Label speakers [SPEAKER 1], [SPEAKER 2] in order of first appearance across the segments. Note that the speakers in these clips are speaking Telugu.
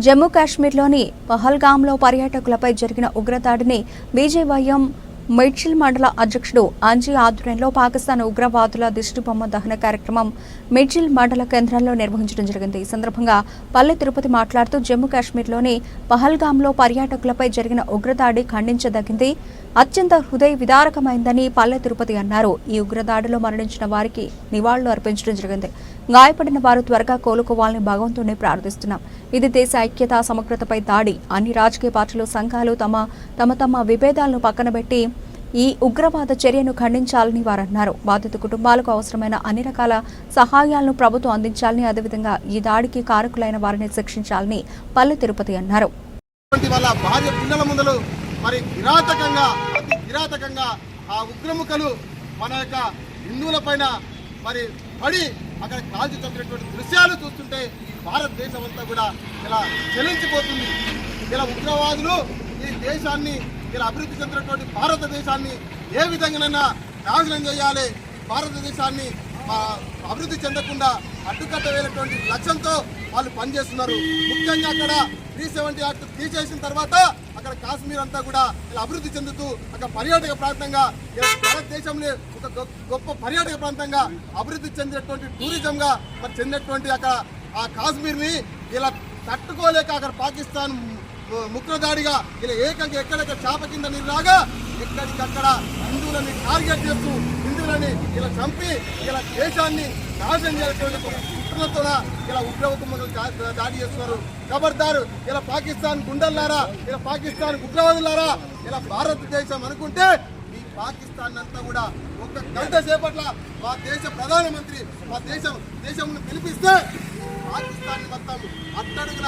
[SPEAKER 1] జమ్మూ కాశ్మీర్లోని పహల్గాంలో పర్యాటకులపై జరిగిన ఉగ్రదాడిని బీజేవైఎం మేడ్చల్ మండల అధ్యక్షుడు అంజీ ఆధ్వర్యంలో పాకిస్తాన్ ఉగ్రవాదుల దిష్టిబొమ్మ దహన కార్యక్రమం మేడ్చల్ మండల కేంద్రంలో నిర్వహించడం జరిగింది. ఈ సందర్భంగా పల్లె తిరుపతి మాట్లాడుతూ జమ్మూ కాశ్మీర్లోని పహల్గాంలో పర్యాటకులపై జరిగిన ఉగ్రదాడి ఖండించదగింది, అత్యంత హృదయ విదారకమైందని పల్లె తిరుపతి అన్నారు. ఈ ఉగ్రదాడిలో మరణించిన వారికి నివాళులు అర్పించడం జరిగింది. గాయపడిన వారు త్వరగా కోలుకోవాలని భగవంతుడిని ప్రార్థిస్తున్నాం. ఇది దేశ ఐక్యత సమగ్రతపై దాడి. అన్ని రాజకీయ పార్టీలు సంఘాలు తమ విభేదాలను పక్కనబెట్టి ఈ ఉగ్రవాద చర్యను ఖండించాలని వారన్నారు. బాధిత కుటుంబాలకు అవసరమైన అన్ని రకాల సహాయాలను ప్రభుత్వం అందించాలని, అదేవిధంగా ఈ దాడికి కారకులైన వారిని శిక్షించాలని పల్లె తిరుపతి అన్నారు.
[SPEAKER 2] మరి కిరాతకంగా ఆ ఉగ్రముఖలు మన యొక్క హిందువుల పైన మరి పడి అక్కడ కాల్చి చంపినటువంటి దృశ్యాలు చూస్తుంటే ఈ భారతదేశం అంతా కూడా ఇలా చెలించిపోతుంది. ఇలా ఉగ్రవాదులు ఈ దేశాన్ని ఇలా అభివృద్ధి చెందినటువంటి భారతదేశాన్ని ఏ విధంగానైనా నాశనం చేయాలి, భారతదేశాన్ని అభివృద్ధి చెందకుండా అడ్డుకట్ట వేయనటువంటి లక్ష్యంతో వాళ్ళు పనిచేస్తున్నారు. ముఖ్యంగా అక్కడ 370 యాక్ట్ తీసేసిన తర్వాత అక్కడ కాశ్మీర్ అంతా కూడా ఇలా అభివృద్ధి చెందుతూ అక్కడ పర్యాటక ప్రాంతంగా భారతదేశంలో ఒక గొప్ప పర్యాటక ప్రాంతంగా అభివృద్ధి చెందినటువంటి టూరిజంగా మరి చెందినటువంటి అక్కడ ఆ కాశ్మీర్ని ఇలా తట్టుకోలేక అక్కడ పాకిస్తాన్ ముక్రదాడిగా ఇలా ఏకంగా ఎక్కడెక్కడ చాప కింద నీరులాగా ఎక్కడికక్కడ హిందువులని టార్గెట్ చేస్తూ హిందువులని ఇలా చంపి ఇలా దేశాన్ని నాశనం చేసేటువంటి కుట్రలతో ఇలా ఉగ్రవాదులు దాడి చేస్తున్నారు. ఖబర్దారు, ఇలా పాకిస్తాన్ గుండెల్లారా, ఇలా పాకిస్తాన్ ఉగ్రవాదులారా, ఇలా భారతదేశం అనుకుంటే ఈ పాకిస్తాన్ అంతా కూడా ఒక గంట సేపట్ల మా దేశ ప్రధానమంత్రి మా దేశంను పిలిపిస్తే పాకిస్తాన్ మొత్తం అట్టడుగున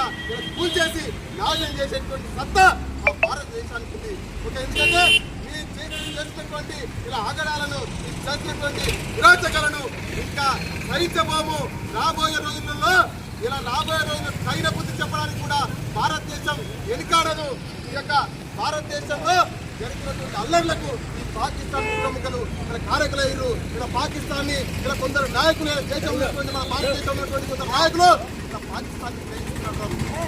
[SPEAKER 2] కూల్చేసి నాశనం చేసేటువంటి సత్తా మా భారతదేశానికి ఉంది. ఎందుకంటే చేసినటువంటి ఇలా ఆగడాలను చేసినటువంటి విరోచకాలను ఇంకా సహించబోము. రాబోయే రోజులలో తగిన బుద్ధి చెప్పడానికి కూడా భారతదేశం వెనుకాడదు. ఈ యొక్క భారతదేశంలో జరిగినటువంటి అల్లర్లకు ఈ పాకిస్తాన్ ప్రముఖులు ఇలా కారకులయ్యారు. ఇలా పాకిస్తాన్ని ఇలా కొందరు నాయకులు దేశంలో మన భారతదేశంలో కొందరు నాయకులు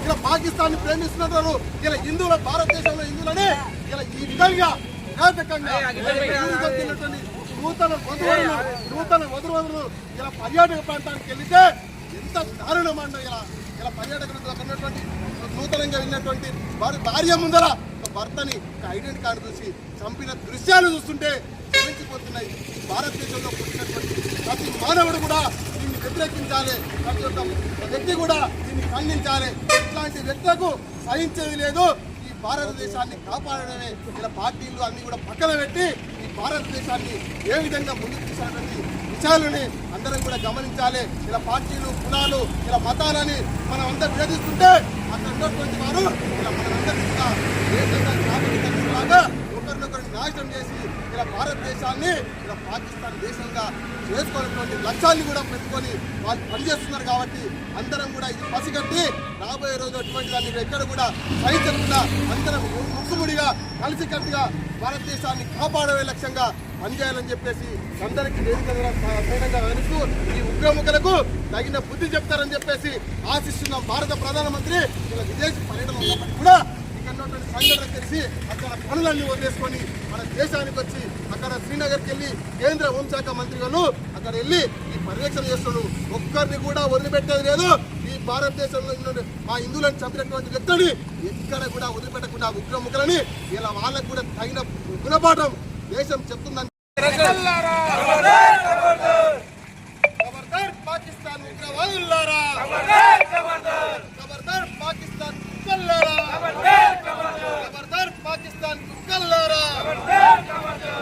[SPEAKER 2] ఇలా పాకిస్తాన్ని ప్రేమిస్తున్నారు. ఇలా హిందువుల భారతదేశంలో హిందువులని ఇలా ఈ విధంగా నూతన వధువులు ఇలా పర్యాటక ప్రాంతానికి వెళితే ఎంత దారుణమండ. ఇలా పర్యాటకులకు ఉన్నటువంటి నూతనంగా వెళ్ళినటువంటి భార్య ముందర భర్తని ఐడెంటిటీ కార్డు చూసి చంపిన దృశ్యాలు చూస్తుంటే చలించిపోతున్నాయి. భారతదేశంలో పుట్టినటువంటి ప్రతి మానవుడు కూడా దీన్ని వ్యతిరేకించాలి, ప్రతి ఒక్క వ్యక్తి కూడా దీన్ని ఖండించాలి. ఇట్లాంటి వ్యక్తులకు సహించేది లేదు. భారతదేశాన్ని కాపాడడమే ఇలా పార్టీలు అన్ని కూడా పక్కన పెట్టి ఈ భారతదేశాన్ని ఏ విధంగా ముందుకు తీసుకున్నటువంటి విషయాలని అందరం కూడా గమనించాలి. ఇలా పార్టీలు కులాలు ఇలా మతాలని మనం అందరూ విరోధిస్తుంటే అక్కడ ఉన్నటువంటి వారు ఇలా మనందరికీ కూడా దేశంగా ఒకరినొకరిని నాశనం చేసి ఇలా భారతదేశాన్ని ఇలా పాకిస్తాన్ దేశంగా చేసుకోవాలన్నటువంటి లక్ష్యాన్ని కూడా పెట్టుకొని వాళ్ళు పనిచేస్తున్నారు. కాబట్టి అందరం కూడా ఇది పసిగట్టి రాబోయే రోజు అటువంటి దాన్ని ఎక్కడ కూడా సహించకుండా అందరం ముక్కుముడిగా కలిసికట్టుగా భారతదేశాన్ని కాపాడే లక్ష్యంగా పనిచేయాలని చెప్పేసి అందరికీ వేదికగా వెలుస్తూ ఈ ఉగ్రముఖులకు తగిన బుద్ధి చెప్తారని చెప్పేసి ఆశిస్తున్నాం. భారత ప్రధానమంత్రి ఇలా విదేశీ పర్యటన ఉన్నప్పటికీ కూడా సంఘటన తెలిసి అక్కడ పనులన్నీ వదిలేసుకొని మన దేశానికి వచ్చి అక్కడ శ్రీనగర్కి వెళ్ళి కేంద్ర హోంశాఖ మంత్రి గారు అక్కడ వెళ్ళి ఈ పర్యవేక్షణ చేస్తున్నాడు. ఒక్కరిని కూడా వదిలిపెట్టేది లేదు. ఈ భారతదేశంలో మా హిందువులను చంపినటువంటి వ్యక్తులని ఎక్కడ కూడా వదిలిపెట్టకుండా ఉగ్రముఖులని ఇలా వాళ్ళకు కూడా తగిన గుణపాఠం దేశం చెప్తుందని